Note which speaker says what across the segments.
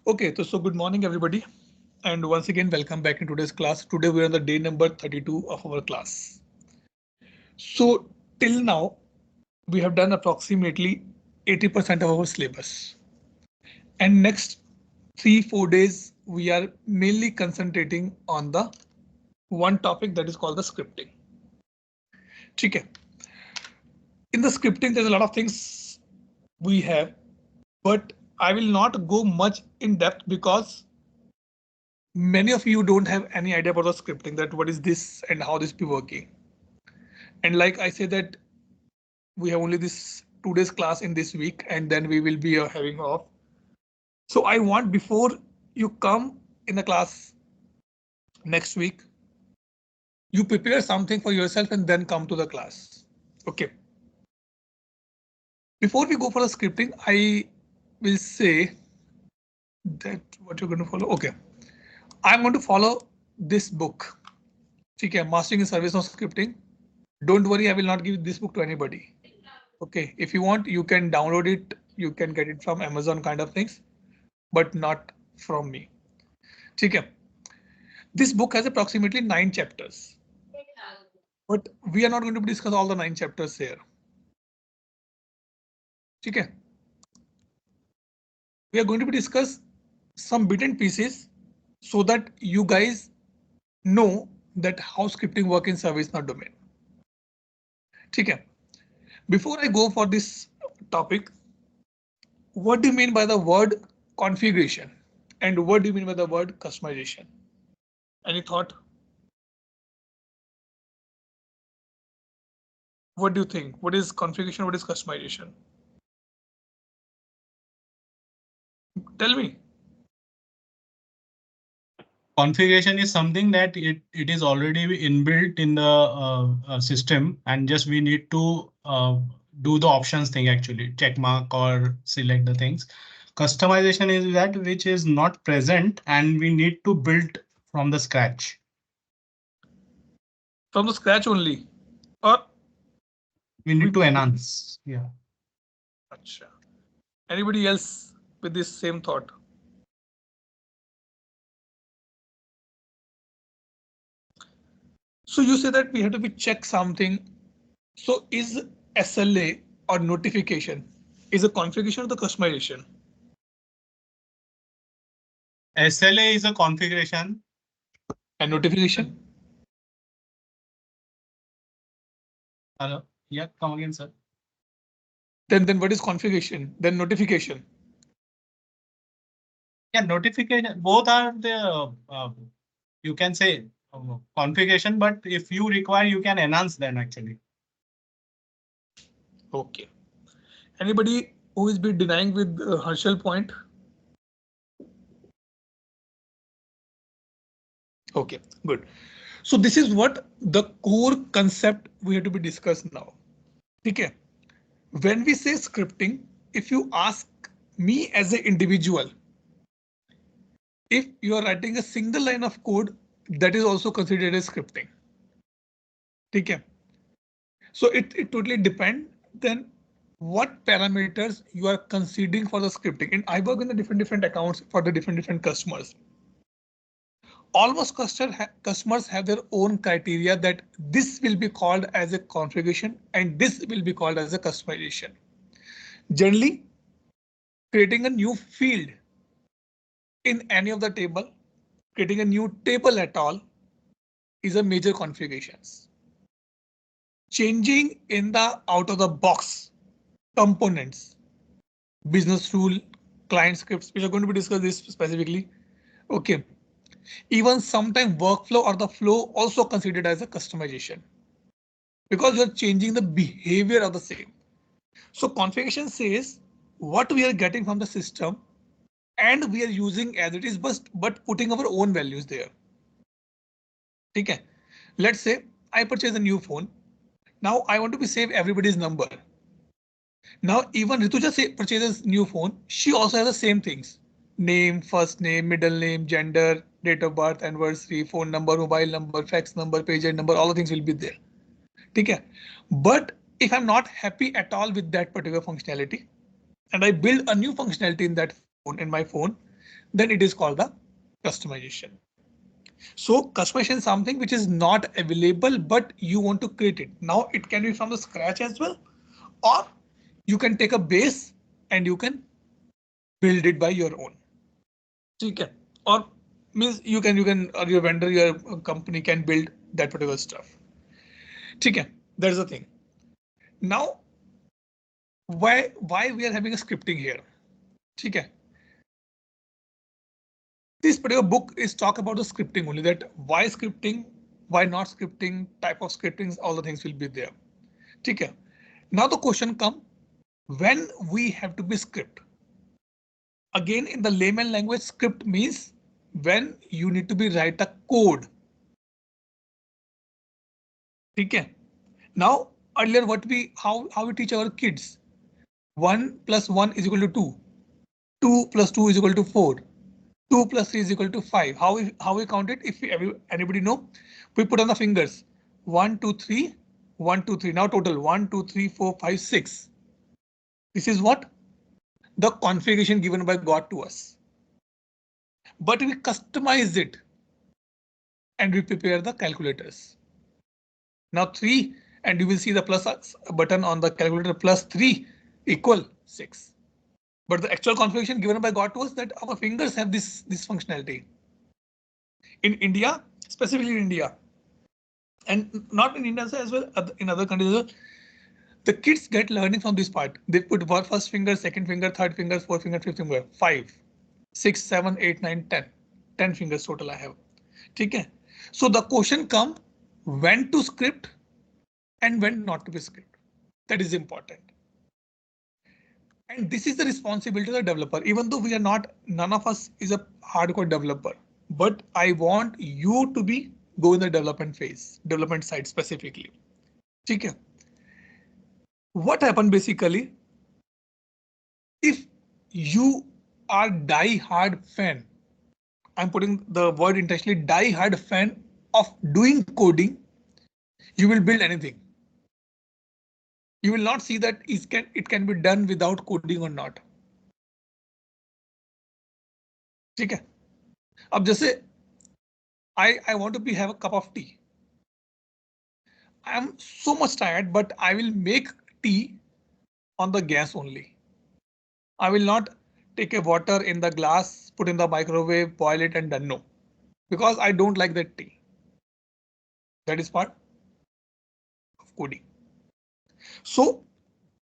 Speaker 1: Okay, so good morning, everybody. And once again, welcome back in today's class. Today we are on the day number 32 of our class. So till now, we have done approximately 80% of our syllabus. And next 3-4 days, we are mainly concentrating on the one topic that is called the scripting. Okay. In the scripting, there's a lot of things we have, but I will not go much in depth because many of you don't have any idea about the scripting, that what is this and how this be working. And like I say that we have only this 2 days class in this week and then we will be having off. So I want before you come in the class next week, you prepare something for yourself and then come to the class. Okay. Before we go for the scripting, I will say that what you're going to follow. Okay. I'm going to follow this book. Okay, Mastering in Service of Scripting. Don't worry, I will not give this book to anybody. Okay, if you want, you can download it. You can get it from Amazon kind of things, but not from me. Okay. This book has approximately 9 chapters, but we are not going to discuss all the 9 chapters here. Okay. We are going to discuss some bit and pieces so that you guys know that how scripting work in ServiceNow domain. Okay. Before I go for this topic, what do you mean by the word configuration? And what do you mean by the word customization? Any thought? What do you think? What is configuration? What is customization? Tell me.
Speaker 2: Configuration is something that it is already inbuilt in the system, and just we need to do the options thing, actually check mark or select the things. Customization is that which is not present and we need to build from the scratch.
Speaker 1: From the scratch only, or
Speaker 2: we need to enhance. Yeah.
Speaker 1: Achha. Anybody else with this same thought? So you say that we have to be check something. So is SLA or notification is a configuration of the customization?
Speaker 2: SLA is a configuration.
Speaker 1: And notification?
Speaker 2: Hello. Yeah, come again, sir.
Speaker 1: Then what is configuration? Then notification.
Speaker 2: Yeah, notification. Both are the you can say configuration, but if you require, you can enhance them actually.
Speaker 1: Okay. Anybody who is be denying with Harshal point? Okay, good. So this is what the core concept we have to be discussed now. Okay. When we say scripting, if you ask me as an individual, if you are writing a single line of code, that is also considered as scripting. Okay. So it totally depends then what parameters you are considering for the scripting. And I work in the different accounts for the different customers. Almost customers have their own criteria that this will be called as a configuration and this will be called as a customization. Generally, creating a new field in any of the table, creating a new table at all is a major configurations. Changing in the out of the box components, business rule, client scripts, we are going to be discuss this specifically. Okay. Even sometimes workflow or the flow also considered as a customization because you're changing the behavior of the same. So configuration says what we are getting from the system and we are using as it is, but putting our own values there. Okay. Let's say I purchase a new phone. Now I want to be save everybody's number. Now even Rituja purchases new phone. She also has the same things. Name, first name, middle name, gender, date of birth, anniversary, phone number, mobile number, fax number, page number, all the things will be there. Okay. But if I'm not happy at all with that particular functionality and I build a new functionality in that phone, in my phone, then it is called the customization. So customization is something which is not available, but you want to create it. Now it can be from the scratch as well, or you can take a base and you can build it by your own. Okay. Or means you can or your vendor, your company can build that particular stuff. Okay. That's the thing. Now, why we are having a scripting here? Okay. This particular book is talk about the scripting only, that why scripting, why not scripting, type of scriptings, all the things will be there. Okay. Now the question come, when we have to be script. Again, in the layman language, script means when you need to be write a code. Okay. Now earlier what we how we teach our kids, 1 plus 1 is equal to 2, 2 plus 2 is equal to 4, 2 plus 3 is equal to 5. How we count it? If anybody know, we put on the fingers 1 2 3 1 2 3. Now total 1 2 3 4 5 6. This is what the configuration given by God to us. But we customize it and we prepare the calculators. Now 3, and you will see the plus button on the calculator, plus 3 equal 6. But the actual configuration given by God to us that our fingers have this functionality. In India, specifically in India, and not in India as well, in other countries as well, the kids get learning from this part. They put first finger, second finger, third finger, fourth finger, fifth finger, 5, 6, 7, 8, 9, 10. 10 fingers total I have. Okay. So the question come, when to script and when not to be script. That is important. And this is the responsibility of the developer. Even though we are not, none of us is a hardcore developer, but I want you to be go in the development phase, development side specifically. Okay. What happened basically? If you are die-hard fan, I'm putting the word intentionally, die-hard fan of doing coding, you will build anything. You will not see that it can be done without coding or not. ठीक है. अब जैसे I want to have a cup of tea. I am so much tired, but I will make tea on the gas only. I will not take a water in the glass, put in the microwave, boil it and done. No, because I don't like that tea. That is part of coding. So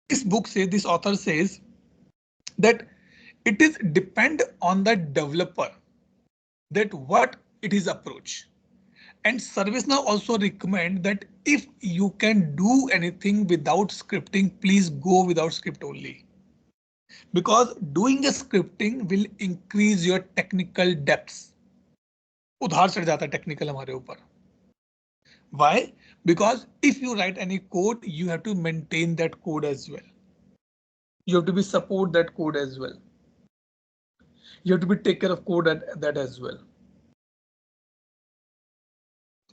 Speaker 1: this book says, this author says that it is depend on the developer that what it is approach. And ServiceNow also recommend that if you can do anything without scripting, please go without script only. Because doing a scripting will increase your technical depths. उधार चढ़ जाता है technical हमारे ऊपर. Why? Because if you write any code, you have to maintain that code as well. You have to be support that code as well. You have to be take care of code that as well.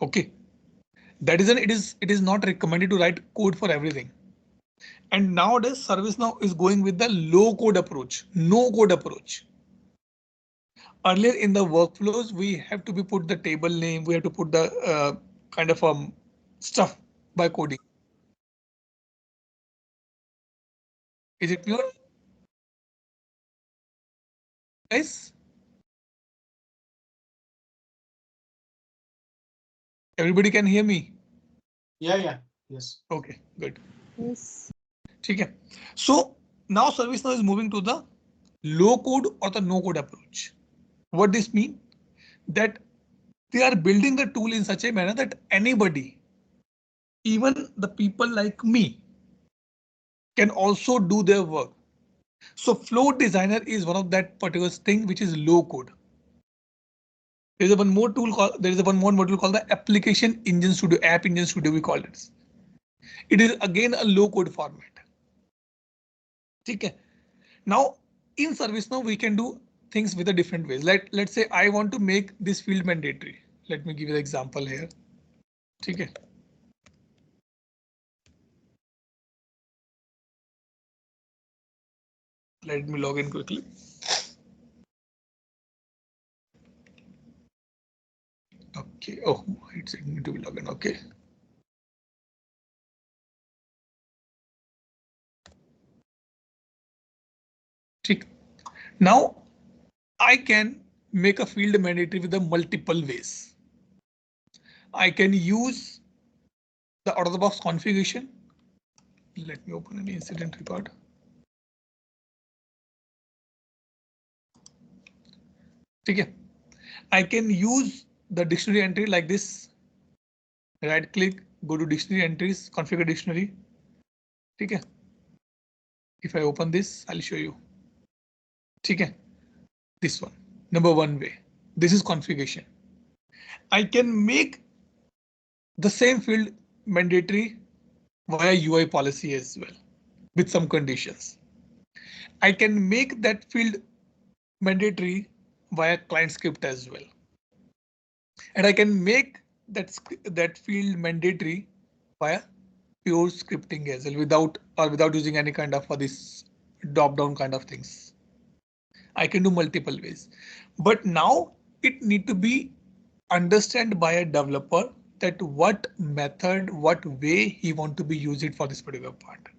Speaker 1: Okay. That is it is not recommended to write code for everything. And nowadays ServiceNow is going with the low code approach, no code approach. Earlier in the workflows, we have to be put the table name, we have to put the kind of stuff by coding. Is it clear? Guys? Everybody can hear me?
Speaker 2: Yeah. Yes.
Speaker 1: Okay, good.
Speaker 3: Yes.
Speaker 1: Okay. So now ServiceNow is moving to the low code or the no code approach. What this mean? That they are building the tool in such a manner that anybody, even the people like me, can also do their work. So Flow Designer is one of that particular thing which is low code. There is one more module called the Application Engine Studio, App Engine Studio we call it. It is again a low code format. Okay. Now in ServiceNow we can do things with a different ways. Let's say I want to make this field mandatory. Let me give you the example here. Okay. Let me log in quickly. Okay. Oh, it's need to be logged in. Okay. Now I can make a field mandatory with the multiple ways. I can use the out of the box configuration. Let me open an incident record. Okay. I can use the dictionary entry like this. Right click, go to dictionary entries, configure dictionary. Okay. If I open this, I'll show you. Okay. This one, number one way. This is configuration. I can make the same field mandatory via UI policy as well with some conditions. I can make that field mandatory via client script as well. And I can make that field mandatory via pure scripting as well without using any kind of this drop down kind of things. I can do multiple ways, but now it need to be understood by a developer that what method, what way he want to be use it for this particular part.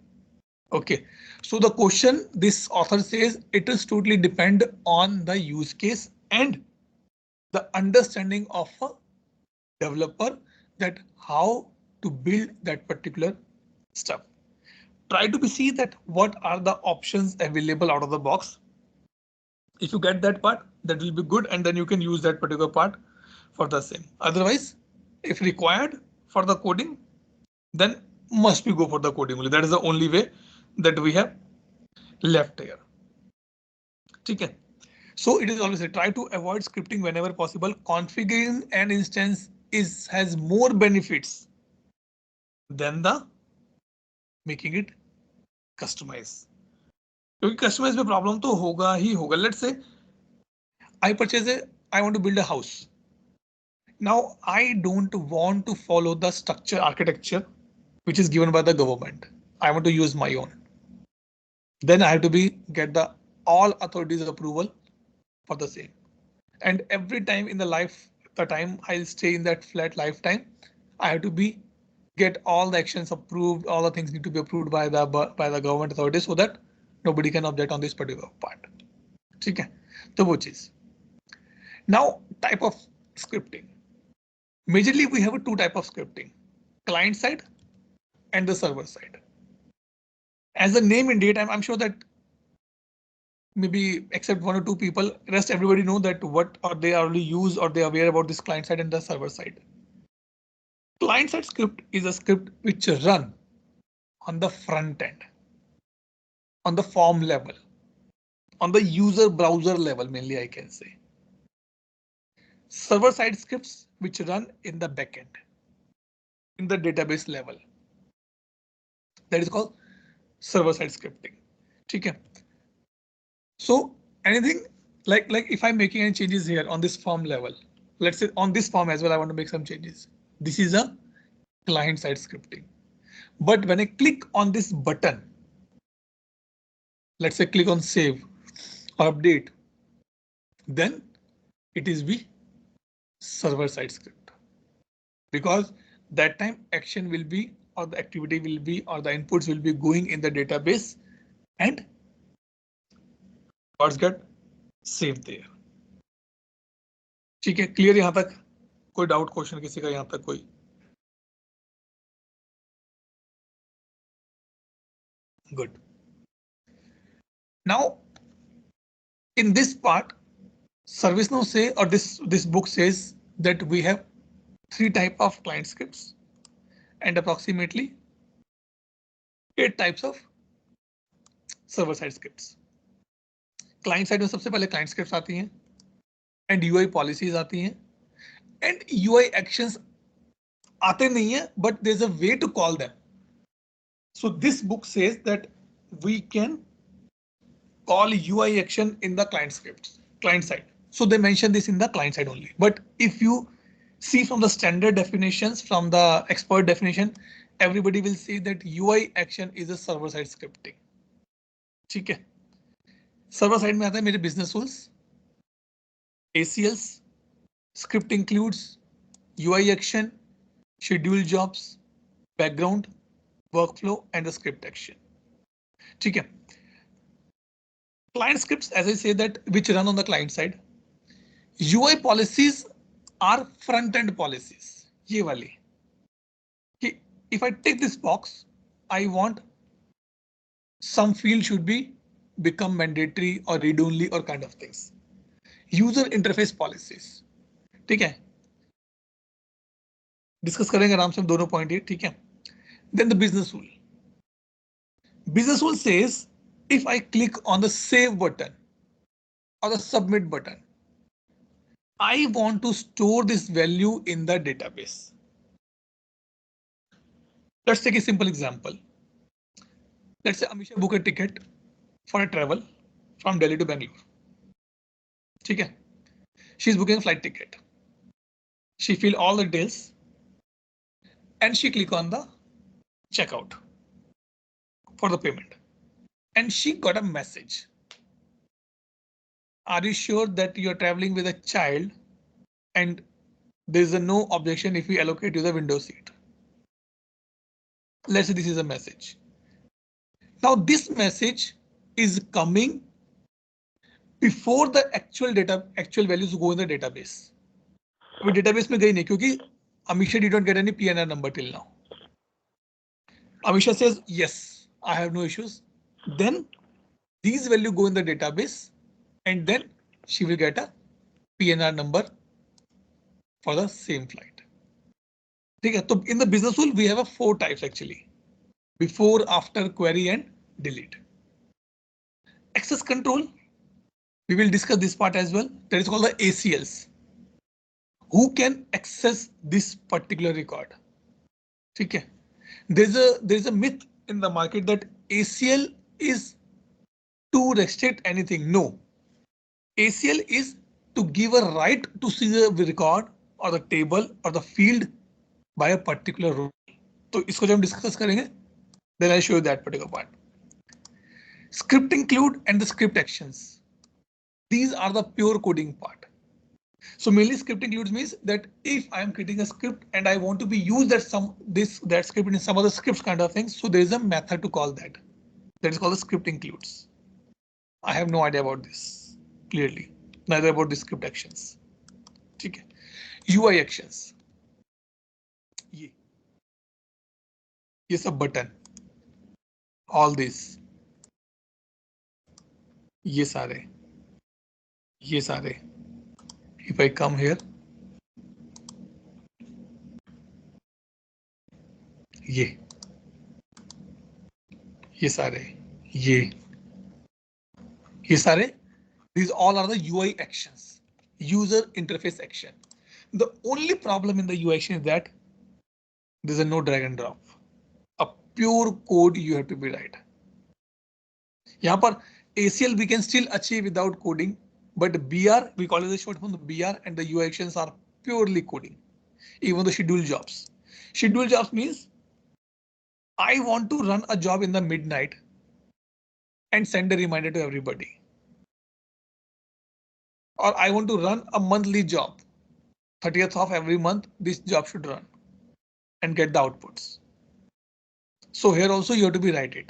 Speaker 1: Okay, so the question this author says it is totally depend on the use case and the understanding of a developer that how to build that particular stuff. Try to be see that what are the options available out of the box. If you get that part, that will be good, and then you can use that particular part for the same. Otherwise, if required for the coding, then must we go for the coding only. That is the only way that we have left here. Okay. So it is always a try to avoid scripting whenever possible. Configuring an instance has more benefits than the making it customize. क्योंकि customize में problem तो होगा ही होगा. Let's say I want to build a house. Now I don't want to follow the structure architecture which is given by the government. I want to use my own. Then I have to get the all authorities approval for the same. And every time in the time I'll stay in that flat lifetime, I have to get all the actions approved. All the things need to be approved by the government authorities so that nobody can object on this particular part. Okay, so which is now type of scripting. Majorly, we have two type of scripting: client side and the server side. As the name indicate, I'm sure that maybe except one or two people, rest everybody know that what or they already use or they are aware about this client side and the server side. Client side script is a script which run on the front end, on the form level, on the user browser level, mainly I can say. Server side scripts which run in the backend, in the database level. That is called server side scripting. Okay. So anything like if I'm making any changes here on this form level, let's say on this form as well, I want to make some changes. This is a client side scripting. But when I click on this button, let's say click on save or update, then it is the server side script, because that time action will be or the activity will be or the inputs will be going in the database and records get saved there. ठीक है, clear यहां तक? कोई doubt question किसी का यहां तक कोई? Good. Now in this part, ServiceNow say or this book says that we have three type of client scripts and approximately 8 types of server side scripts. Client side में सबसे पहले client scripts आती हैं and UI policies आती हैं and UI actions आते नहीं हैं, but there's a way to call them. So this book says that we can call UI action in the client scripts, client side. So they mention this in the client side only. But if you see from the standard definitions, from the expert definition, everybody will say that UI action is a server side scripting. ठीक है, server side में आता है मेरे business rules, ACLs, script includes UI action, schedule jobs, background, workflow, and the script action. Okay. Client scripts, as I say that, which run on the client side. UI policies are front-end policies. ये वाली. कि if I take this box, I want some field should be become mandatory or read only or kind of things. User interface policies. ठीक है. Discuss करेंगे आराम से हम दोनों पॉइंट ये, ठीक है. Then the business rule. Business rule says if I click on the save button or the submit button, I want to store this value in the database. Let's take a simple example. Let's say Amisha book a ticket for a travel from Delhi to Bangalore. Okay. She's booking a flight ticket. She fill all the details and she click on the checkout for the payment. And she got a message. Are you sure that you're traveling with a child and there is no objection if we allocate you the window seat? Let's say this is a message. Now this message is coming before the actual values go in the database. अभी database में गई नहीं क्योंकि Amisha did not get any PNR number till now. Amisha says yes, I have no issues. Then these values go in the database and then she will get a PNR number for the same flight. ठीक है, तो in the business rule we have 4 types actually: before, after, query, and delete. Access control. We will discuss this part as well. That is called the ACLs. Who can access this particular record? Okay. There's a myth in the market that ACL is to restrict anything. No. ACL is to give a right to see the record or the table or the field by a particular rule. So इसको जब हम discuss करेंगे, then I'll show you that particular part. Script include and the script actions. These are the pure coding part. So mainly script includes means that if I am creating a script and I want to be used that script in some other scripts kind of things, so there is a method to call that. That is called the script includes. I have no idea about this clearly, neither about the script actions. Okay. UI actions. ये सब button. All this. ये सारे. If I come here, ये सारे, these all are the UI actions, user interface action. The only problem in the UI action is that there's a no drag and drop. A pure code you have to be right. यहाँ पर ACL we can still achieve without coding, but BR we call it the short form, the BR, and the UI actions are purely coding. Even the schedule jobs. Schedule jobs means I want to run a job in the midnight and send a reminder to everybody. Or I want to run a monthly job. 30th of every month, this job should run and get the outputs. So here also you have to be write it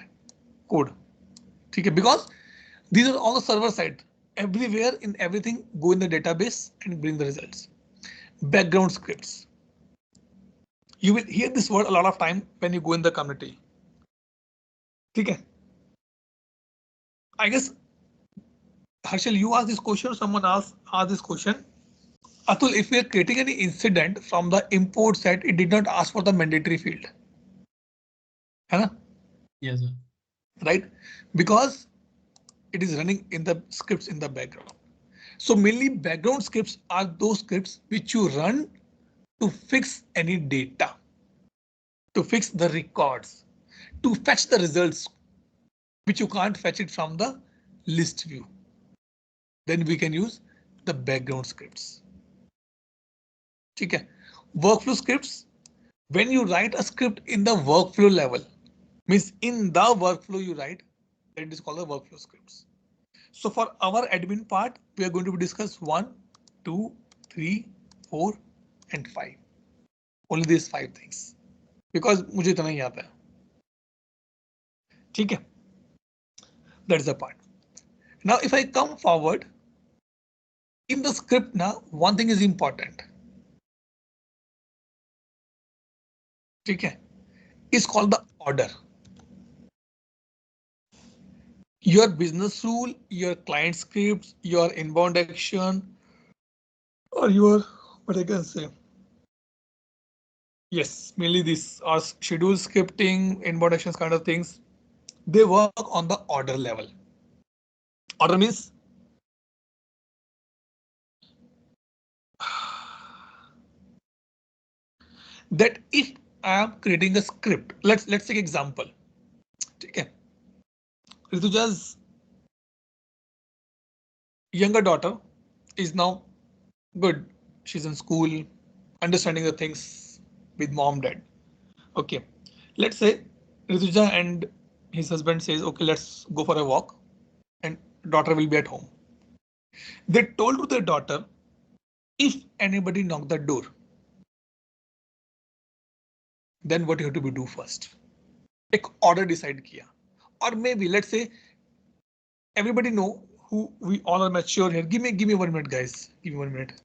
Speaker 1: code. Okay, because these are all the server side. Everywhere in everything go in the database and bring the results. Background scripts. You will hear this word a lot of time when you go in the community. Okay. I guess Harshal, you asked this question, or someone else asked this question. Atul, if we are creating any incident from the import set, it did not ask for the mandatory field. Huh?
Speaker 2: Yes, sir.
Speaker 1: Right? Because it is running in the scripts in the background. So mainly background scripts are those scripts which you run to fix any data, to fix the records, to fetch the results, which you can't fetch it from the list view. Then we can use the background scripts. Okay. Workflow scripts. When you write a script in the workflow level, means in the workflow you write, that is called the workflow scripts. So for our admin part, we are going to discuss 1, 2, 3, 4, and 5. only these 5 things because मुझे इतना ही आता है. ठीक है, that's the part. Now if I come forward in the script, now one thing is important. ठीक है, is called the order. Your business rule, your client scripts, your inbound action, or your, what I can say, yes, mainly these are schedule scripting, inbound actions kind of things. They work on the order level. Order means that if I am creating a script, let's take example. Okay, Rituja's younger daughter is now good. She's in school, understanding the things with mom, dad. Okay, let's say Rituja and his husband says, okay, let's go for a walk, and daughter will be at home. They told to their daughter, if anybody knock the door, then what you have to do first? एक order decide किया. Or maybe let's say everybody know who we all are mature here. Give me 1 minute, guys. Give me 1 minute.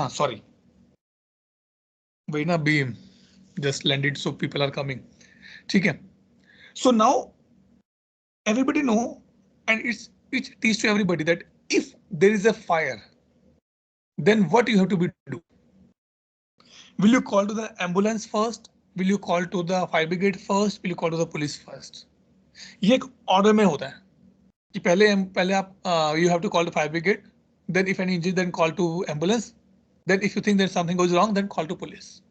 Speaker 1: Sorry. Vaina beam just landed, so people are coming. Okay. So now everybody know, and it teaches to everybody that if there is a fire, then what you have to do? Will you call to the ambulance first? Will you call to the fire brigade first? Will you call to the police first? ये एक order में होता है कि पहले आप you have to call the fire brigade. Then if any injury, then call to ambulance. Then if you think that something goes wrong, then call to police.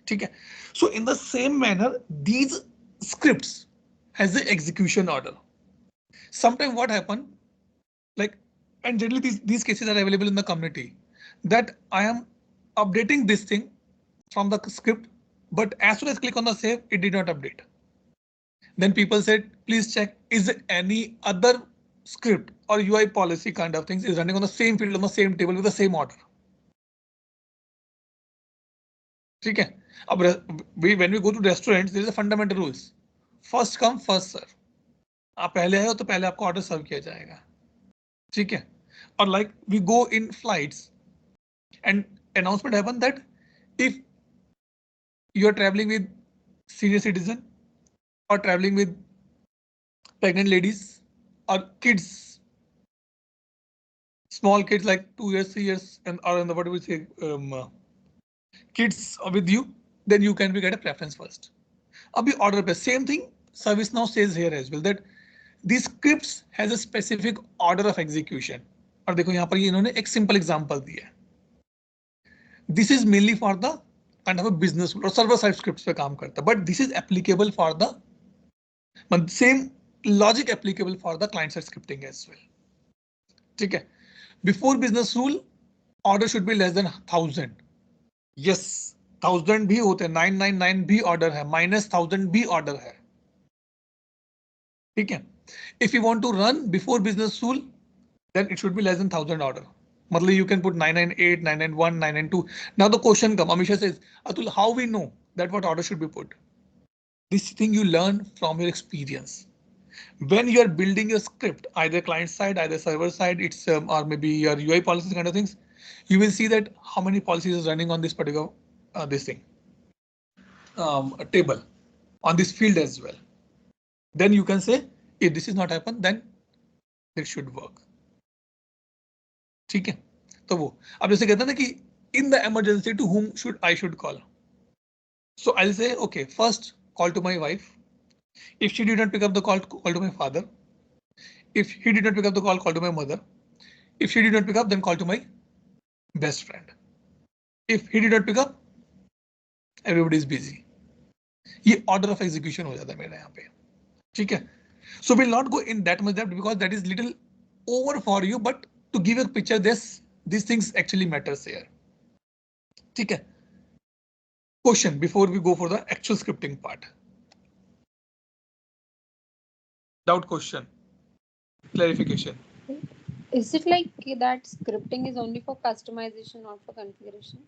Speaker 1: ठीक है? So in the same manner, these scripts has the execution order. Sometimes what happen, like, and generally these cases are available in the community, that I am updating this thing from the script, but as soon as I click on the save, it did not update. Then people said, please check, is there any other script or UI policy kind of things is running on the same field on the same table with the same order. ठीक है? अब when we go to restaurants, there is a fundamental rules. First come, first serve. आप पहले आए हो तो पहले आपको ऑर्डर सर्व किया जाएगा. ठीक है? Or like we go in flights and announcement happen that if you are traveling with senior citizen or traveling with pregnant ladies or kids, small kids like 2 years, 3 years, and or in the what do we say, kids with you, then you can get a preference first. Abhi order pe same thing. ServiceNow says here as well that these scripts has a specific order of execution. और देखो यहाँ पर ये इन्होंने एक simple example दिया है. This is mainly for the kind of business और सर्वर साइड स्क्रिप्ट्स पे काम करता है, but this is applicable for the same logic applicable for the client side scripting as well. ठीक है. Before business rule order should be less than 1000. Yes, 1000 भी होते हैं, 999 भी ऑर्डर है, -1000 भी ऑर्डर है. ठीक है. If you want to run before business rule then it should be less than 1000 order. Matlab you can put 998, 991, 992. Now the question comes, Amisha says, Atul, how we know that what order should be put? This thing you learn from your experience. When you are building your script, either client side, either server side, it's or maybe your UI policies kind of things, you will see that how many policies is running on this particular this thing a table on this field as well. Then you can say if this is not happened, then it should work. ठीक है. तो वो अब जैसे कहते हैं ना कि in the emergency to whom should I should call. So I'll say okay, first call to my wife. If she did not pick up the call to my father. If he did not pick up the call to my mother. If she did not pick up, then call to my best friend. If he did not pick up, everybody is busy. ये order of execution हो जाता है मेरा यहाँ पे. ठीक है. So we'll not go in that much depth because that is little over for you, but to give a picture, these things actually matters here. ठीक है. Question before we go for the actual scripting part. Doubt, question, clarification.
Speaker 3: Is it like that scripting is only for customization, not for configuration?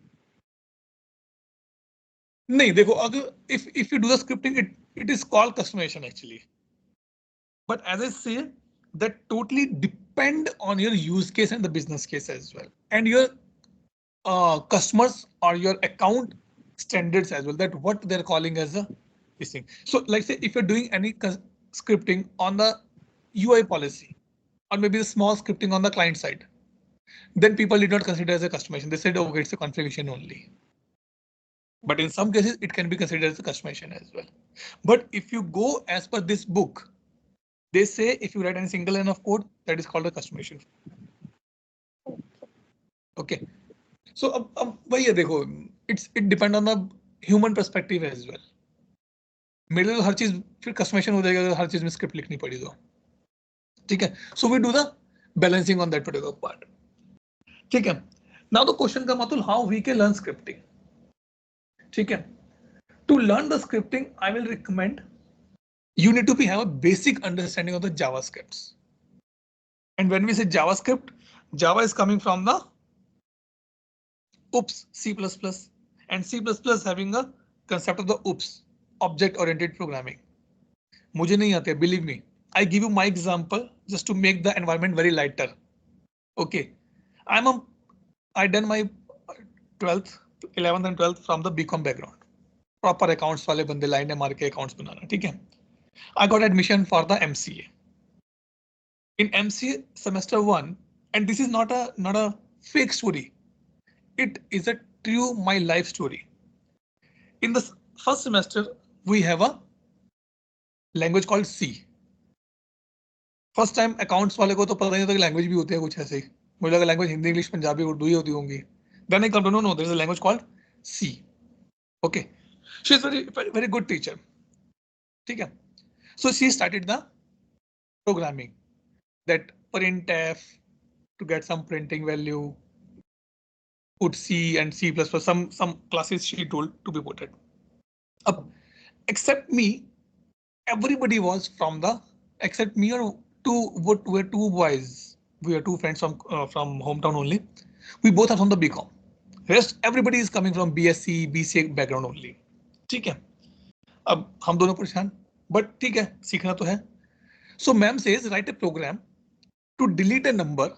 Speaker 1: नहीं, देखो अगर if you do the scripting, it is called customization actually. But as I say, that totally depend on your use case and the business case as well, and your customers or your account standards as well. That what they're calling as a this thing. So like say if you're doing any scripting on the UI policy, or maybe the small scripting on the client side, then people did not consider as a customization. They said, okay, it's a configuration only. But in some cases, it can be considered as a customization as well. But if you go as per this book, they say if you write any single line of code, that is called a customization. Okay. So it depends on the human perspective as well. मेरे लिए हर चीज फिर customization हो जाएगा, हर चीज में script लिखनी पड़ी तो. ठीक है. So we do the balancing on that particular part. ठीक है. Now the question comes, Atul, how we can learn scripting? ठीक है. To learn the scripting, I will recommend you need to have a basic understanding of the JavaScripts. And when we say JavaScript, Java is coming from the C++, and C++ having a concept of the object-oriented programming. मुझे नहीं आते, believe me. I give you my example just to make the environment very lighter. Okay, I done my 12th, 11th and 12th from the BCom background. Proper accounts वाले बंदे line मार के accounts बनाना, ठीक है. I got admission for the MCA. In MCA semester 1, and this is not a fake story. It is a true my life story. In the first semester, we have a language called C. First time accounts वाले को तो पता नहीं था कि language भी होते हैं कुछ ऐसे ही. मुझे लगा language हिंदी, English, पंजाबी, उर्दू ही होती होंगी. Then I come to know, no, there is a language called C. Okay, she is very good teacher. ठीक है. So she started the programming, that printf to get some printing value, put C and C++, some classes she told to be put it. Except me, everybody was from the, except me or we're two boys. We are two friends from hometown only. We both are from the BCom. Rest everybody is coming from BSc, BCA background only. ठीक है. अब हम दोनों परेशान, but ठीक है, सीखना तो है. So ma'am says write a program to delete a number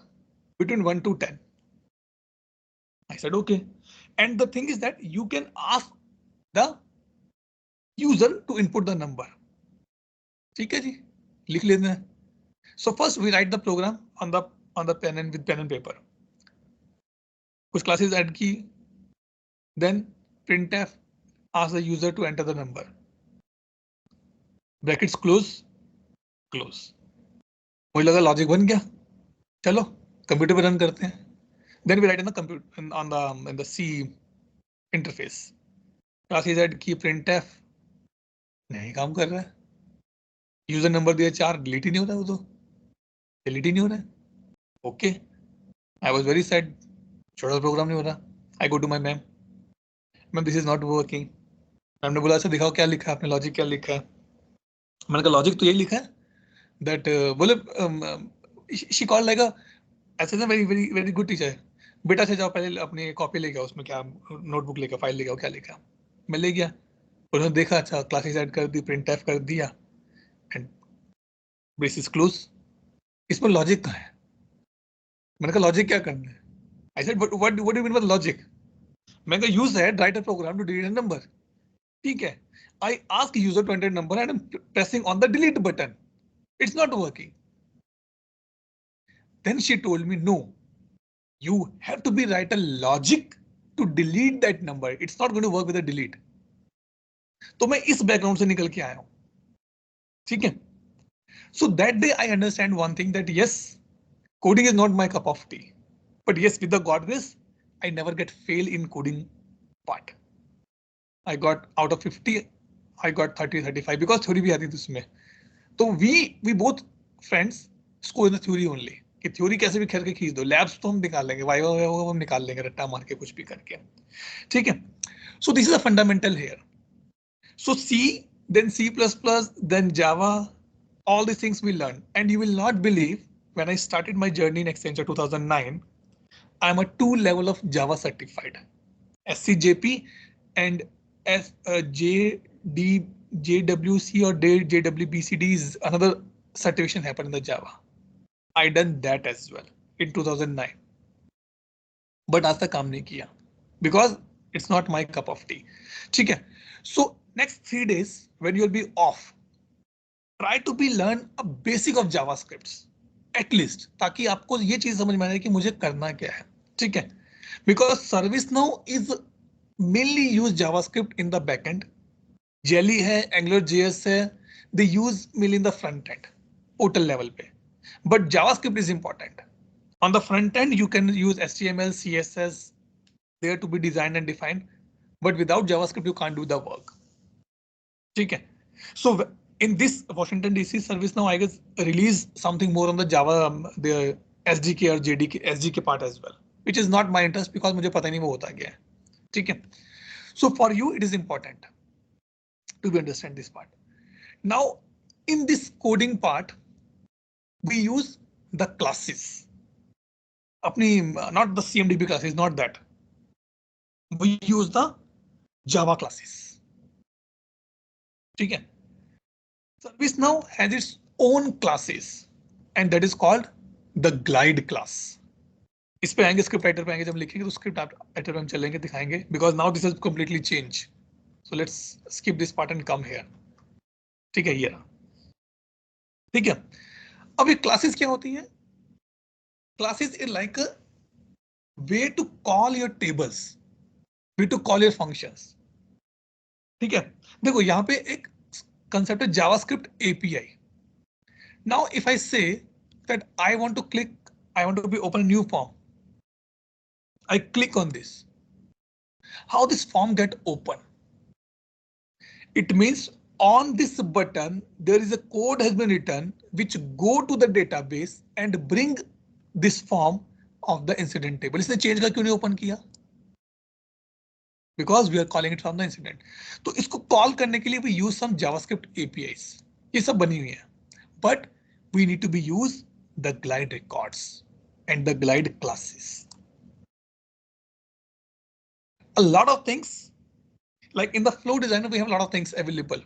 Speaker 1: between 1 to 10. I said okay, and the thing is that you can ask the user to input the number. ठीक है जी, लिख लेते हैं. So first we write the program on the pen and with pen and paper. कुछ classes add की, then printf ask the user to enter the number. Brackets close. मुझे लगा logic बन गया, चलो कंप्यूटर पे रन करते हैं. Then we write in the computer in the C interface. Class Z की printf नहीं काम कर रहा है. यूजर नंबर दिया 4, डिलीट ही नहीं होता, वो तो डिलीट ही नहीं हो रहा है. Okay, I was very sad, छोटा सा प्रोग्राम नहीं हो रहा. I go to my ma'am, ma'am this is not working. Ma'am ने बोला अच्छा दिखाओ क्या लिखा है आपने, लॉजिक क्या लिखा है. मैंने कहा लॉजिक तो यही लिखा है दैट बोले शी कॉल लाइक ऐसे ना very very very good teacher. बेटा से जाओ पहले अपनी कॉपी लेके आओ, उसमें क्या नोटबुक लेके फाइल लेके आओ, क्या लिखा. मैं ले गया, उन्होंने देखा अच्छा क्लासेस ऐड कर दी, प्रिंट एफ कर दिया एंड ब्रेसिस क्लोज. इसमें लॉजिक कहाँ है. मैंने कहा लॉजिक क्या करना है. I said what do you mean by logic. मैंने कहा use that write a program to delete a number. ठीक है, I ask user to enter number and I am pressing on the delete button. It's not working. Then she told me, no, you have to be write a logic to delete that number. It's not going to work with a delete. तो मैं इस background से निकल के आया हूं. ठीक है. So that day I understand one thing, that yes, coding is not my cup of tea. But yes, with the God grace, I never get fail in coding part. I got out of 50, I got 30, 35 because theory भी आती थी उसमें. तो we both friends score in the theory only. कि theory कैसे भी खेल के खींच दो, लैब्स तो हम निकाल लेंगे, वाइवा हम निकाल लेंगे रट्टा मार के कुछ भी करके. ठीक है. So this is a fundamental here. So C, then C++, then Java, all these things we learn. And you will not believe, when I started my journey in Accenture 2009, I'm a 2 level of Java certified. SCJP and JWC or JWBCD is another certification happened in the Java. I done that as well in 2009, but आज तक काम नहीं किया because it's not my cup of tea. ठीक है. So next 3 days when you'll be off, try to be learn a basic of JavaScripts at least, ताकि आपको ये चीज समझ में आए कि मुझे करना क्या है. ठीक है. Because ServiceNow is mainly use JavaScript in the backend. Jelly है, AngularJS है, they use mainly in the front end, portal level पे. But JavaScript is important. On the front end, you can use HTML, CSS there to be designed and defined. But without JavaScript, you can't do the work. Okay. So in this Washington DC service now, I guess release something more on the Java, the SDK or JDK, SDK part as well, which is not my interest because मुझे पता नहीं वो होता क्या है. ठीक है. So for you, it is important to understand this part. Now, in this coding part, we use the classes. Not the CMDB classes, not that. We use the Java classes. ठीक है. ServiceNow has its own classes and that is called the glide class. इस पे आएंगे, script writer पे आएंगे, जब लिखेंगे तो स्क्रिप्ट राइटर पे हम चलेंगे, दिखाएंगे, because now this has completely changed. So let's skip this part and come here. ठीक है, ये. ठीक है. अब ये क्लासेस क्या होती हैं? Classes is like a way to call your tables, way to call your functions. ठीक है. देखो यहाँ पे एक concept है JavaScript API. Now if I say that I want to be open a new form, I click on this. How this form get open? It means on this button there is a code has been written which go to the database and bring this form of the incident table. इसने change का क्यों नहीं open किया? Because we are calling it from the incident. तो इसको call करने के लिए we use some JavaScript APIs. ये सब बनी हुई है. But we need to be use the glide records and the glide classes. A lot of things, like in the flow designer, we have a lot of things available,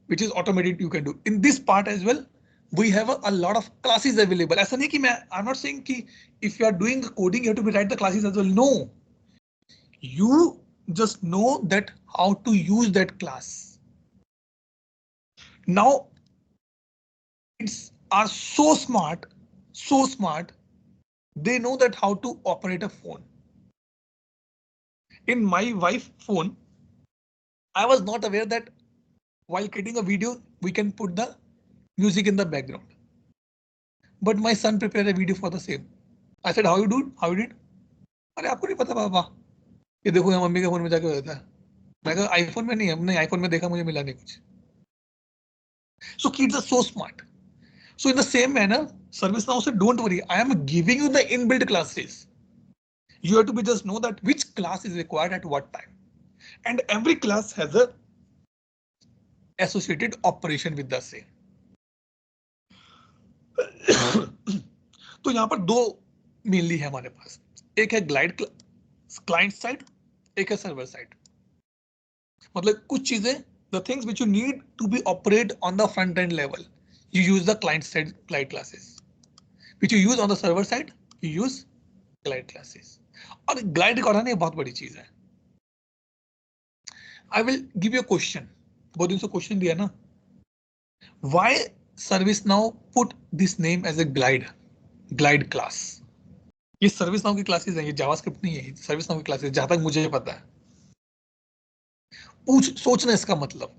Speaker 1: which is automated you can do. In this part as well, we have a lot of classes available. ऐसा नहीं कि I'm not saying कि if you are doing coding, you have to write the classes as well. No. You just know that how to use that class. Now, it's are so smart, they know that how to operate a phone. In my wife's phone, I was not aware that while creating a video, we can put the music in the background. but my son prepared a video for the same. I said, how you do? How you did? अरे आपको नहीं पता पापा, ये देखो यहाँ mummy के phone में जाके होता है. मैं कहा आईफोन में नहीं, हमने आईफोन में देखा, मुझे मिला नहीं कुछ. So kids are so smart. So in the same manner, ServiceNow said, don't worry, I am giving you the inbuilt classes. You have to be just know that which class is required at what time. And every class has a associated operation with the same. तो यहाँ पर दो mainly है हमारे पास, एक है glide client side, एक है सर्वर साइड. मतलब कुछ चीजें, the things which you need to be operate on the front end level, you use the client side glide classes. Which you use on the server side, you use glide classes. और glide कराना ये बहुत बड़ी चीज है. I will give you a question. बहुत दिन से क्वेश्चन दिया ना. Why ServiceNow put this name as a glide class? ये ServiceNow की क्लासेस हैं, ये जावास्क्रिप्ट नहीं है, ServiceNow की क्लासेस जहां तक मुझे पता है. सोचना इसका मतलब.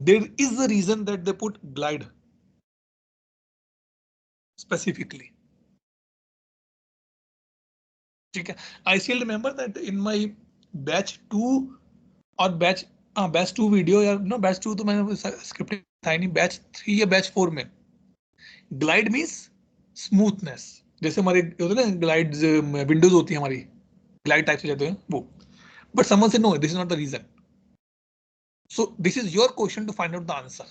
Speaker 1: There is a reason that they put glide specifically. ठीक है. I still remember that in my batch 2 और batch 2 वीडियो, या नो batch 2 तो मैंने स्क्रिप्टिंग था नहीं, batch 3 या batch 4 में glide means smoothness. जैसे हमारे होते ना ग्लाइड विंडोज होती है हमारी, ग्लाइड टाइप से जाते हैं वो. But someone say no, this is not the reason. So this is your question to find out the answer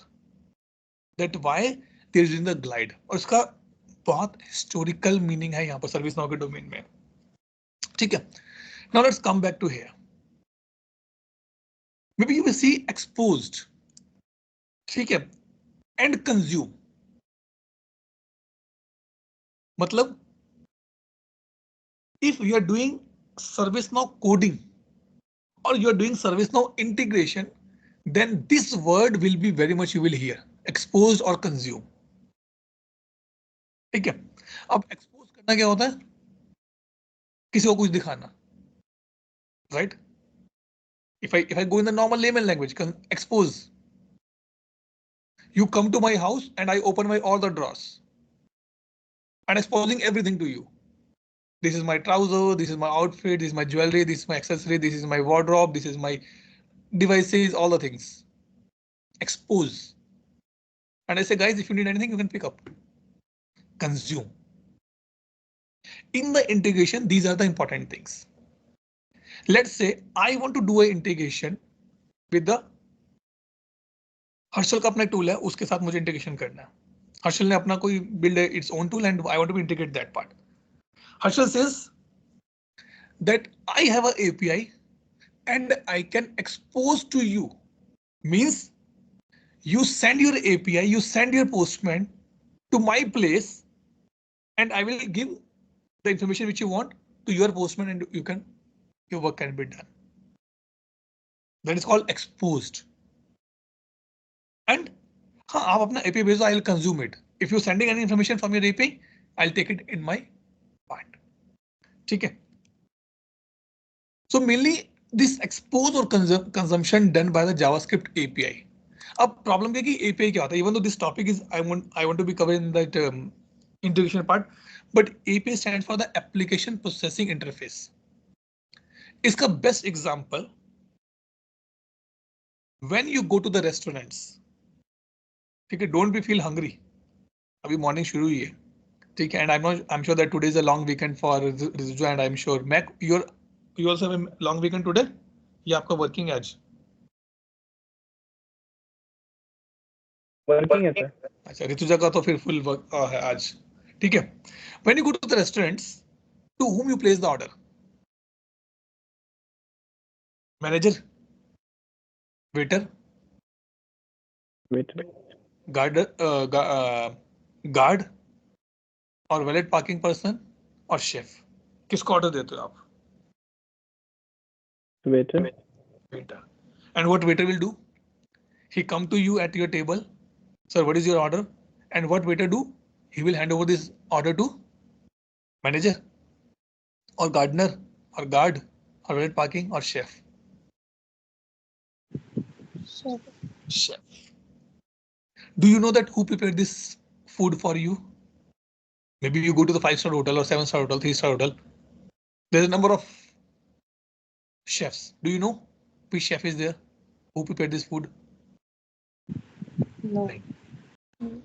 Speaker 1: that why there is in the Glide. और इसका बहुत हिस्टोरिकल मीनिंग है यहाँ पर सर्विस नाउ के डोमेन में. ठीक है. Now let's come back to here. Maybe you will see exposed, ठीक है, and consume. मतलब if you are doing ServiceNow coding or you are doing ServiceNow integration, then this word will be very much you will hear, exposed or consume. ठीक है. अब expose करना क्या होता है? किसी को कुछ दिखाना, right? If I go in the normal layman language, expose. You come to my house and I open all the drawers and exposing everything to you. This is my trouser, this is my outfit, this is my jewelry, this is my accessory, this is my wardrobe, this is my devices, all the things. Expose. And I say, guys, if you need anything, you can pick up. Consume. In the integration, these are the important things. Let's say I want to do an integration with the Harshal का अपना tool है, उसके साथ मुझे integration करना है. हर्षल ने अपना कोई build its own tool and I want to integrate that part. Harshal says that I have an API and I can expose to you. Means you send your API, you send your postman to my place and I will give the information which you want to your postman and your work can be done. That is called exposed. And आप अपना API भेजो, I will consume it. If you're sending any information from your API, I'll take it in my part. ठीक है. So mainly this expose or consumption done by the JavaScript API. अब problem क्या कि API क्या होता है? Even though this topic is I want to be covering that integration part, but API stands for the application processing interface. इसका best example when you go to the restaurants. ठीक है, don't be feel hungry. अभी morning शुरू हुई है. ठीक है, and I'm sure that today is a long weekend for Rizu and I'm sure Mac you also have a long weekend today. या आपका working है आज?
Speaker 4: वर्किंग है सर.
Speaker 1: अच्छा, ऋतुजा का तो फिर फुल वर्क है आज. ठीक है. When you go to the restaurants, to whom you place the order? Manager, waiter, guard और valet parking person और chef. किसको ऑर्डर देते हो आप?
Speaker 4: Waiter.
Speaker 1: Waiter. And what waiter will do? He come to you at your table. Sir, what is your order? And what waiter do? He will hand over this order to manager or gardener or guard or valet parking or chef. Chef. Do you know that who prepared this food for you? Maybe you go to the 5-star hotel or 7-star hotel, 3-star hotel. There's a number of chefs. Do you know which chef is there? Who prepared this food?
Speaker 3: No.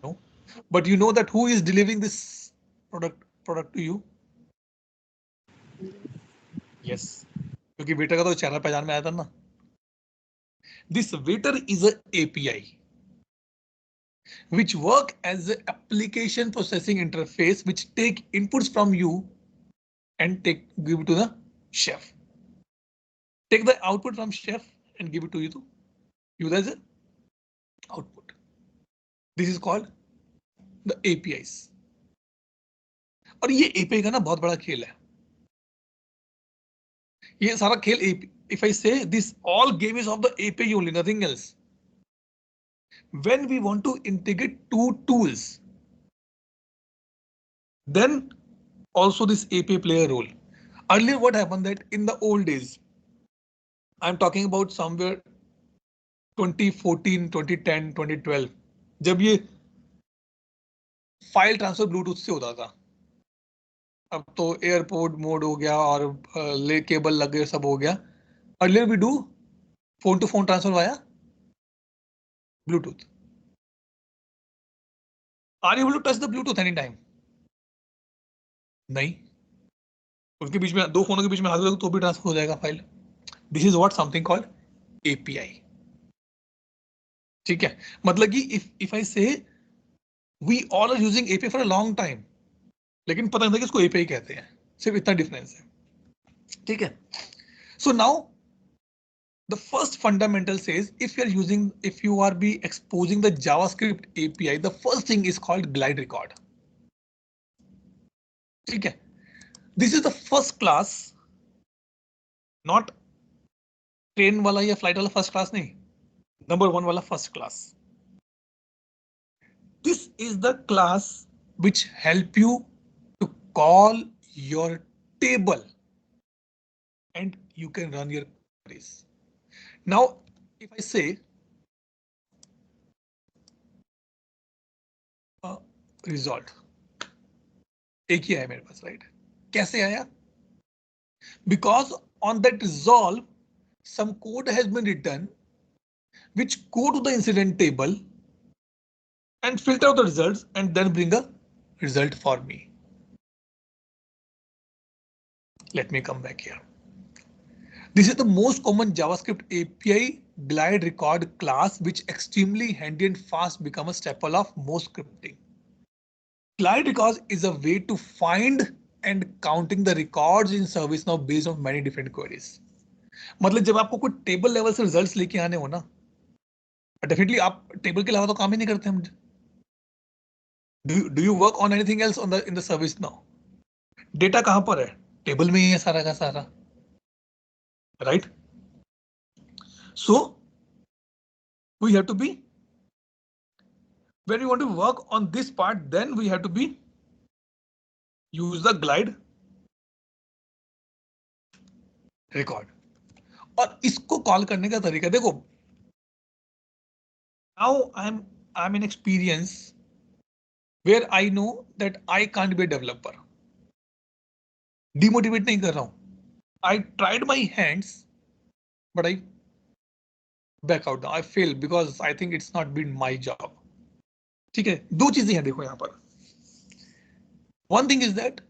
Speaker 1: No. But you know that who is delivering this product to you? Yes. क्योंकि waiter का तो चेहरा पहचान में आया था ना. This waiter is a API which work as an application processing interface which take inputs from you and give it to the chef. Take the output from chef and give it to you as a output. This is called the APIs. और ये API का ना बहुत बड़ा खेल है. ये सारा खेल if I say this all game is of the API only, nothing else. When we want to integrate two tools, then also this API play a role. Earlier what happened that in the old days, I'm talking about somewhere 2014, 2010, 2012, जब ये file transfer Bluetooth से होता था. अब तो airport mode हो गया और ले केबल लग गए, सब हो गया. Earlier we do phone to phone transfer via Bluetooth. Are you able to touch the Bluetooth anytime? नहीं. उसके बीच में दो फोनों के बीच में हाथ लगे तो भी ट्रांसफर हो जाएगा file. This is what something called API. ठीक है, मतलब कि if I say we all are using API for a long time, लेकिन पता नहीं था कि इसको API कहते हैं. सिर्फ इतना डिफरेंस है. ठीक है. So now the first fundamental says if you are be exposing the JavaScript API, the first thing is called glide record. ठीक है. This is the first class, not train वाला या flight वाला first class नहीं, number 1 वाला first class. This is the class which help you to call your table and you can run your queries. Now, if I say result, एक ही आया मेरे पास, right? कैसे आया? Because on that resolve, some code has been written which go to the incident table and filter out the results and then bring a result for me. Let me come back here. This is the most common JavaScript API glide record class, which extremely handy and fast become a staple of most scripting. Glide records is a way to find and counting the records in ServiceNow based on many different queries. मतलब जब आपको कोई table level से results लेके आने हो ना, definitely आप टेबल के अलावा तो काम ही नहीं करते हम. Do you work on anything else on in the ServiceNow? Data कहां पर है? टेबल में ही है सारा का सारा, right? So we have to be, when we want to work on this part, then we have to be use the glide record. और इसको कॉल करने का तरीका देखो. Now I'm in experience where I know that I can't be a developer. Demotivate नहीं कर रहा हूं. I tried my hands, but I back out now. I failed because I think it's not been my job. ठीक है, दो चीजें हैं देखो यहां पर. One thing is that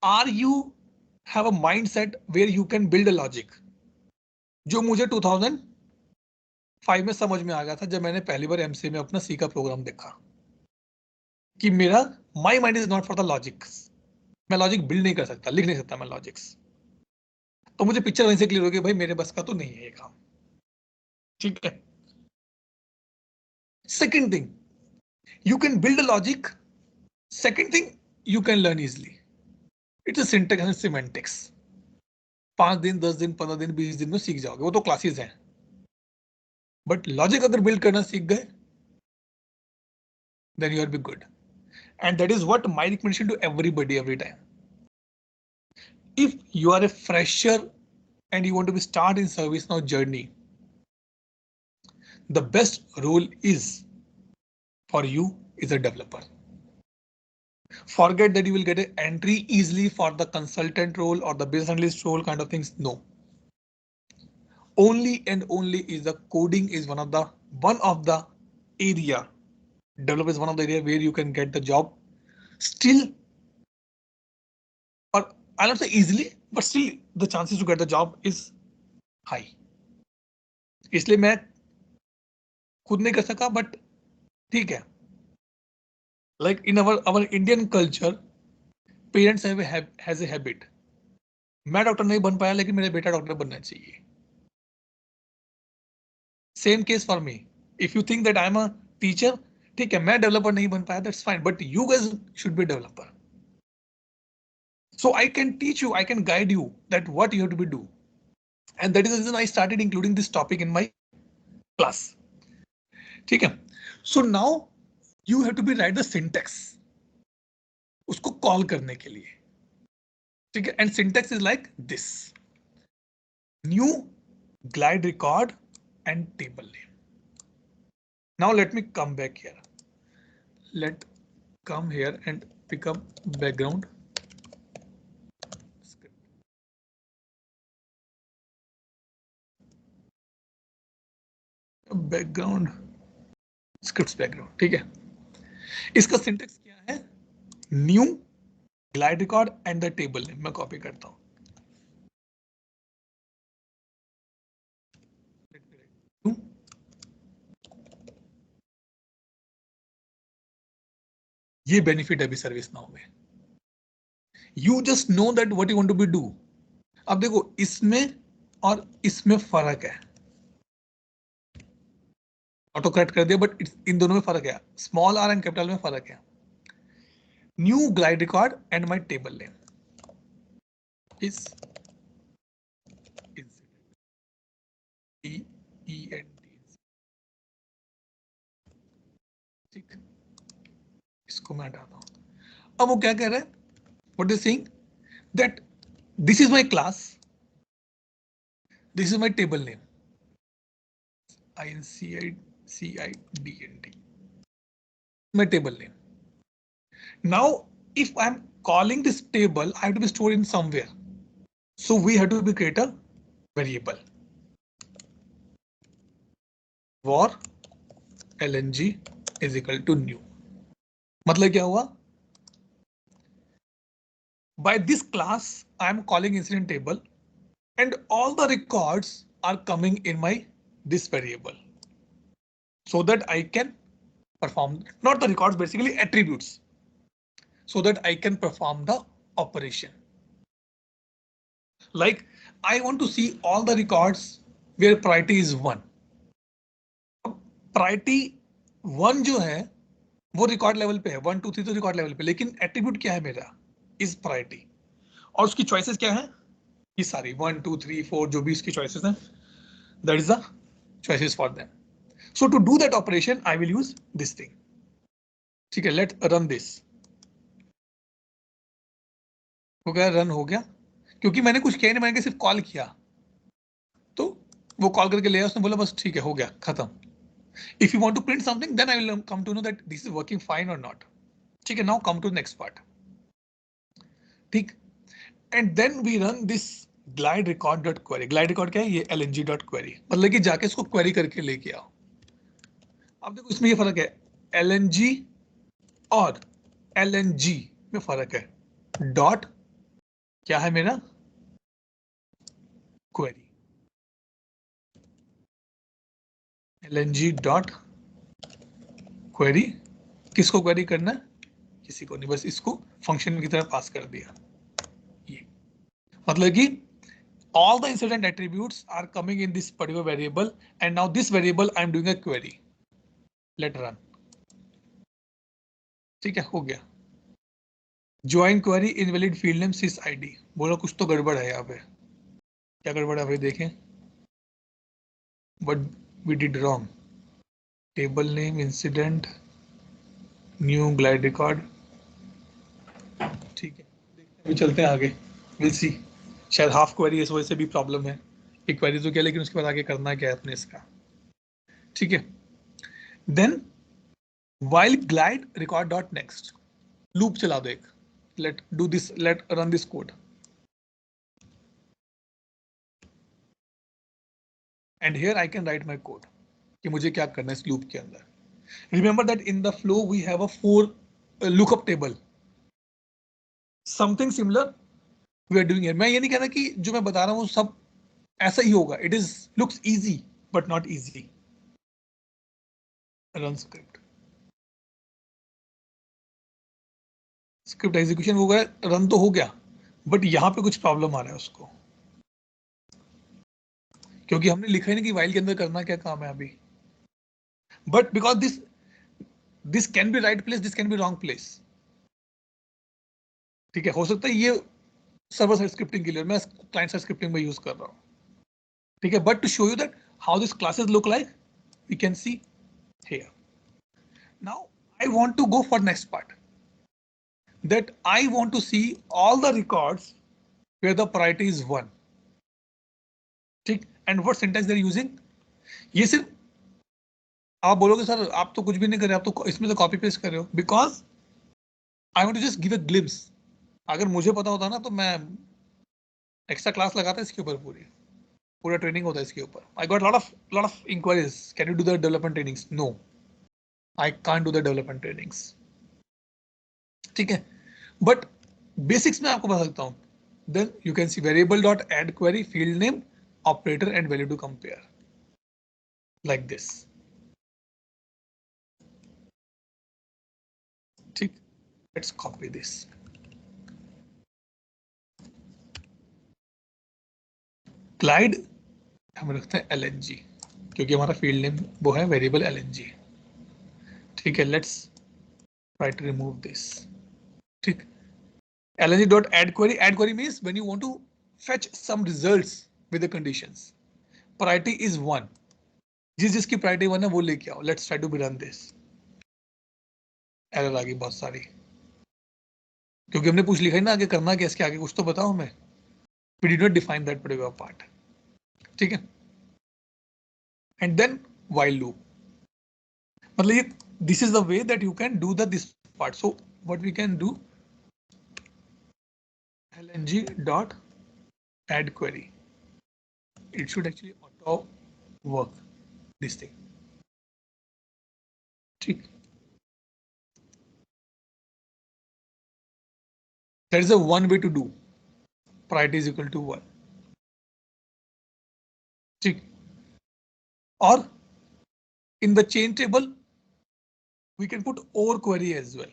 Speaker 1: are you have a mindset where you can build a logic, जो मुझे 2005 में समझ में आ गया था जब मैंने पहली बार एमसीए में अपना सी का प्रोग्राम देखा कि मेरा my mind is not for the logics. मैं लॉजिक बिल्ड नहीं कर सकता, लिख नहीं सकता मैं लॉजिक्स. तो मुझे पिक्चर वहीं से क्लियर हो गई, भाई मेरे बस का तो नहीं है ये काम. ठीक है. Second thing, you can build a logic. Second thing, you can learn easily. It's a syntax and semantics. 5 दिन 10 दिन 15 दिन 20 दिन में सीख जाओगे, वो तो क्लासेस हैं. बट लॉजिक अगर बिल्ड करना सीख गए, then you will be good. And that is what my recommendation to everybody every time. If you are a fresher and you want to be start in ServiceNow journey, the best role is for you is a developer. Forget that you will get an entry easily for the consultant role or the business analyst role kind of things. No. Only and only is the coding is one of the area. Developer is one of the area where you can get the job still, or I'll not say easily, but still the chances to get the job is high. इसलिए मैं खुद नहीं कर सका, but ठीक है. Like in our Indian culture, parents has a habit. मैं doctor नहीं बन पाया लेकिन मेरा बेटा डॉक्टर बनना चाहिए. Same case for me. If you think that I'm a teacher, ठीक है मैं डेवलपर नहीं बन पाया, that's fine, but you guys should be developer. So I can teach you, I can guide you that what you have to be do. And that is the reason I started including this topic in my class. ठीक है. So now you have to be write the syntax उसको call करने के लिए. ठीक है. And syntax is like this. New glide record and table name. Now let me come back here. Let come here and pick up background. Background script background. ठीक है. इसका syntax क्या है? New glide record and the table name. मैं copy करता हूं. ये benefit है अभी सर्विस नाउ में. You just know that what you want to be do. अब देखो इसमें और इसमें फर्क है. ऑटो करेक्ट कर दिया, बट इन दोनों में फर्क है. स्मॉल आर एंड कैपिटल में फर्क है. New glide record and my table name is ठीक. इसको मैं हटाता हूं. अब वो क्या कह रहा है? What is saying that this is my class, this is my table name INCIDNT, my table name. Now if I'm calling this table, I have to be stored in somewhere, so we have to be create a variable for lng is equal to new. मतलब क्या हुआ? By this class I am calling incident table and all the records are coming in my this variable, so that I can perform, not the records, basically attributes, so that I can perform the operation. Like I want to see all the records where priority is 1. Priority 1 जो है वो record level पे है, 1 2 3 तो record level पे, लेकिन attribute क्या है मेरा? Is priority. और उसकी चॉइसेस क्या है? ये सारी 1 2 3 4 जो भी इसकी चॉइसेस हैं, that is the choices for them. So to do that operation, I will use this thing. ठीक है, let's run this. हो गया, रन हो गया, क्योंकि मैंने कुछ किया नहीं, मैंने सिर्फ कॉल किया, तो वो कॉल करके ले आया. उसने बोला बस ठीक है, हो गया, खत्म. If you want to print something, then I will come to know that this is working fine or not. ठीक है, now come to the next part. ठीक, and then we run this glide record dot query. Glide record क्या है? ये lng dot query, मतलब कि जाके इसको क्वेरी करके लेके आओ. अब देखो इसमें ये फर्क है, lng और lng में फर्क है. डॉट क्या है मेरा? क्वेरी. lng dot query. किसको क्वेरी करना है? किसी को नहीं, बस इसको फंक्शन की तरह पास कर दिया. ये मतलब कि all the incident attributes are coming in this particular variable, and now this variable I am doing a query. Let run. ठीक है, हो गया. Join query invalid field name sys ID. बोलो कुछ तो गड़बड़ है यहाँ पे. क्या गड़बड़ है भाई? देखें. What we did wrong. Table name, incident, new glide record. ठीक है, अभी चलते हैं आगे. We'll see. शायद हाफ क्वेरी इस वजह से भी प्रॉब्लम है. एक क्वेरी तो क्या, लेकिन उसके बाद आगे करना क्या है अपने इसका. ठीक है. Then while glide record dot next. loop चला दो एक. Let do this. Let run this code. And here I can write my code. कि मुझे क्या करना है इस loop के अंदर. Remember that in the flow we have a 4 lookup table. Something similar we are doing here. मैं ये नहीं कह रहा कि जो मैं बता रहा हूँ सब ऐसा ही होगा. It is looks easy but not easy. Run script. Script execution हो गया, run तो हो गया, but यहाँ पे कुछ problem आ रहा है उसको, क्योंकि हमने लिखा ही नहीं कि while के अंदर करना क्या काम है अभी. But because this can be right place, this can be wrong place. ठीक है, हो सकता है ये सर्वर साइड स्क्रिप्टिंग के लिए, मैं क्लाइंट साइड स्क्रिप्टिंग में यूज कर रहा हूँ. ठीक है, but to show you that how this classes look like, we can see here. Now I want to go for next part, that I want to see all the records where the priority is 1. ठीक, and what syntax they're using. ये सिर्फ आप बोलोगे sir आप तो कुछ भी नहीं कर रहे, आप तो इसमें तो कॉपी पेस्ट कर रहे हो, because I want to just give a glimpse. अगर मुझे पता होता ना तो मैं एक्स्ट्रा क्लास लगाता इसके ऊपर, पूरा ट्रेनिंग होता है इसके ऊपर. I got lot of inquiries, can you do the development trainings? No, I can't do the development trainings. ठीक है, बट बेसिक्स में आपको बता सकता हूं. Then you can see variable dot add query, field name, operator and value to compare, like this. ठीक, let's copy this. Clyde हम रखते हैं lng, क्योंकि हमारा फील्ड नेम वो है वेरिएबल lng. ठीक है, let's try to remove this. ठीक, lng dot add query. Add query means when you want to fetch some results with the conditions. Priority is 1. जिसकी प्रायोरिटी 1 है वो लेके आओ. Let's try to run this. Error आ गई बहुत सारी, क्योंकि हमने पूछ लिखा है ना आगे करना क्या, इसके आगे कुछ तो बताओ हमें. We did not define that particular part. ठीक है, and then while loop. मतलब ये this is the way that you can do this part. So what we can do, lng dot add query. It should actually auto work this thing. ठीक, there is a one way to do. Priority is equal to 1. ठीक, or in the chain table we can put or query as well.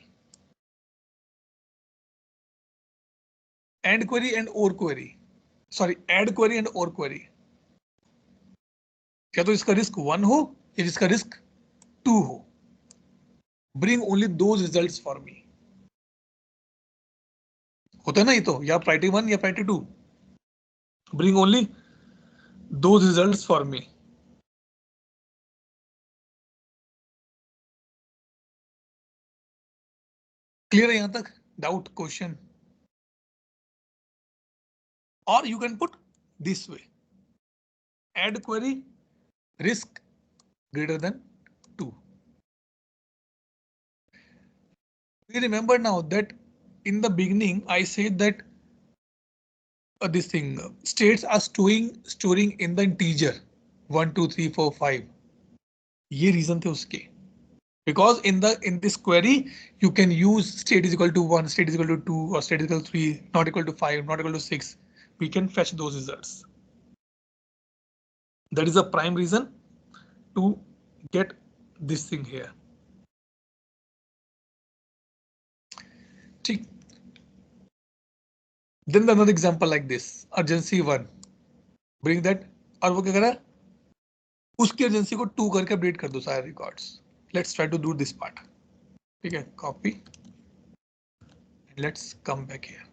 Speaker 1: And query and or query, sorry, add query and or query. क्या तो इसका risk 1 हो या इसका risk 2 हो. Bring only those results for me. होता है ना ये तो, या प्रायोरिटी 1 या priority 2. Bring only those results for me. Clear है यहां तक? Doubt, question? और you can put this way, add query, risk greater than 2. We remember now that in the beginning I said that this thing states are storing in the integer 1 2 3 4 5. ये reason थे उसके, because in this query you can use state is equal to 1, state is equal to 2, or state is equal to 3, not equal to 5, not equal to 6. We can fetch those results. That is a prime reason to get this thing here. ठीक, then another example like this, urgency 1, bring that, और वो क्या करा, उसकी urgency को 2 करके update कर दो सारे records. Let's try to do this part. ठीक है, copy, and let's come back here.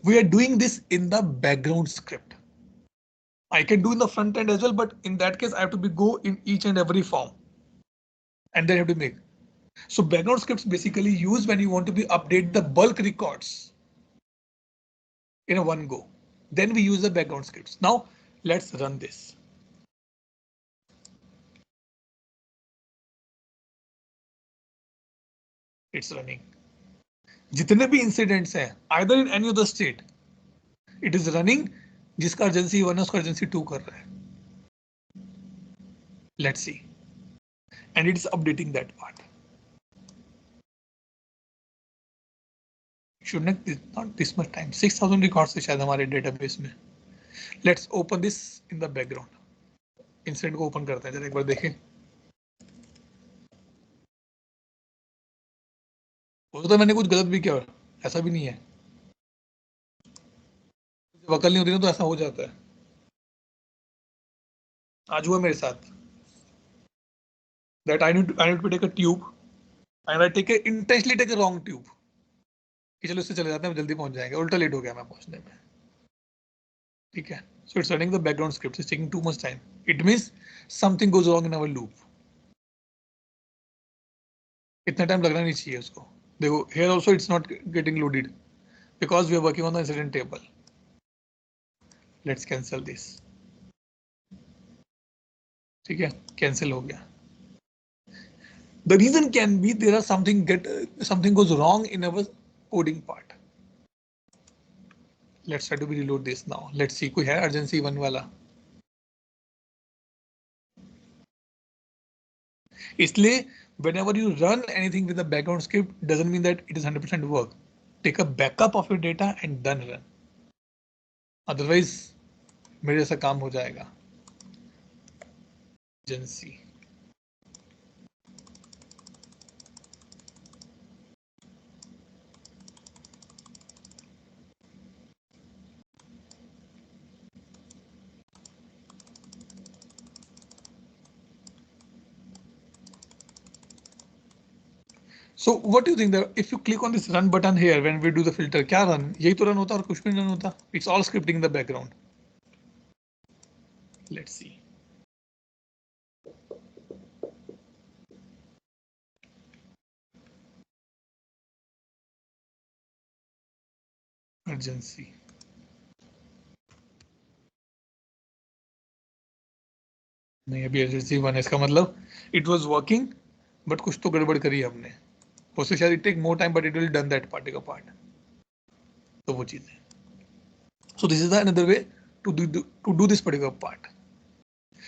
Speaker 1: We are doing this in the background script. I can do in the front end as well, but in that case I have to go in each and every form and then I have to make. So background scripts basically used when you want to update the bulk records in a one go. Then we use the background scripts. Now let's run this. It's running. जितने भी incidents हैं either in any other state it is running, जिसका urgency 1 है उसका urgency 2 कर रहा है. Let's see, and it is updating that part. Should not this much time. 6000 records है शायद हमारे डेटाबेस में. Let's open this in the background. Incident को ओपन करते हैं जरा एक बार देखें. हो सकता है मैंने कुछ गलत भी किया, ऐसा भी नहीं है. जब अकल नहीं होती ना तो ऐसा हो जाता है. आज हुआ मेरे साथ that I need to take a tube and I intentionally take a wrong tube. कि चलो इससे चले जाते हैं, जल्दी पहुंच जाएंगे. उल्टा लेट हो गया मैं पहुंचने में. ठीक है. So it's running the background script. It's taking too much time. It means something goes wrong in our loop. इतना टाइम लगना नहीं चाहिए उसको. देखो here also it's not getting loaded because we are working on the incident table. Let's cancel this. ठीक है, cancel हो गया. The reason can be there are something goes wrong in our coding part. Let's try to reload this now. Let's see कोई है urgency 1 वाला. इसलिए whenever you run anything with the background script doesn't mean that it is 100% work. Take a backup of your data and then run. Otherwise मेरे जैसा काम हो जाएगा. Urgency. So what do you think that if you click on this run button here when we do the filter, क्या run? यही तो run होता और कुछ भी नहीं run होता. It's all scripting in the background. Let's see. Urgency. नहीं अभी urgency 1 है, इसका मतलब it was working but कुछ तो गड़बड़ करी हमने. उससे शायद it take more time but it will done that particular part. तो वो चीज है. So this is the another way to do this particular part.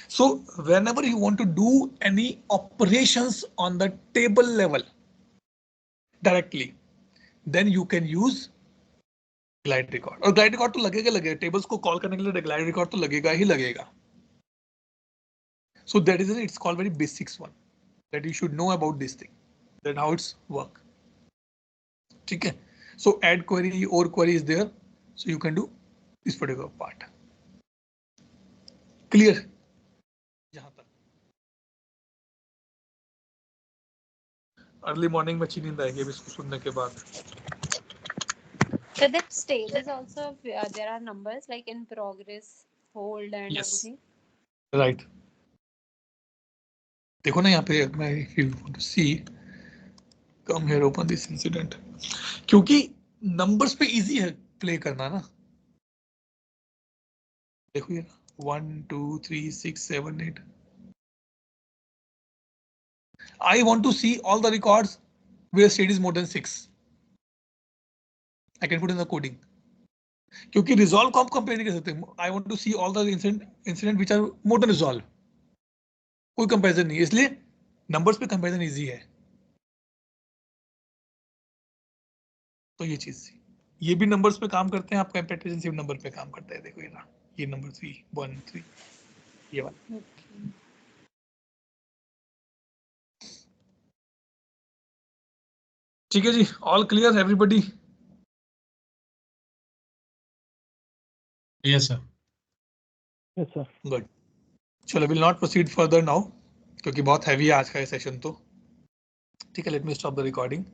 Speaker 1: So whenever you want to do any operations on the table level directly, then you can use glide record. और glide record तो लगेगा. Tables को call करने के लिए glide record तो लगेगा. So that is it. It's called very basics one that you should know about this thing. That how it's work. ठीक है. So add query or query is there. So you can do this particular part. Clear? यहाँ तक. Early morning में अच्छी नींद आएगी इसको सुनने के बाद.
Speaker 3: So that stage is also there are numbers like in progress, hold and
Speaker 1: Yes.
Speaker 3: everything.
Speaker 1: Right. देखो ना यहाँ पे मैं if you want to see come here open this incident क्योंकि numbers पे easy है play करना ना. देखो ये 1 2 3 6 7 8. I want to see all the records where state is more than 6. I can put in the coding. क्योंकि resolve को आप कंपेयर नहीं कर सकते. I want to see all the incident which are more than resolve. कोई comparison नहीं है, इसलिए नंबर्स पे कंपैरिजन इजी है. तो ये चीज थी. ये भी नंबर्स पे काम करते हैं. आपका कंपैरिजन सिर्फ नंबर पे काम करता है. देखो ये ना, ये नंबर 3 1 3 ये वाला. ठीक है जी. All clear everybody?
Speaker 2: Yes, sir.
Speaker 1: Yes, sir. Good. चलो will not proceed further now क्योंकि बहुत हैवी है आज का ये सेशन. तो ठीक है, let me stop the recording.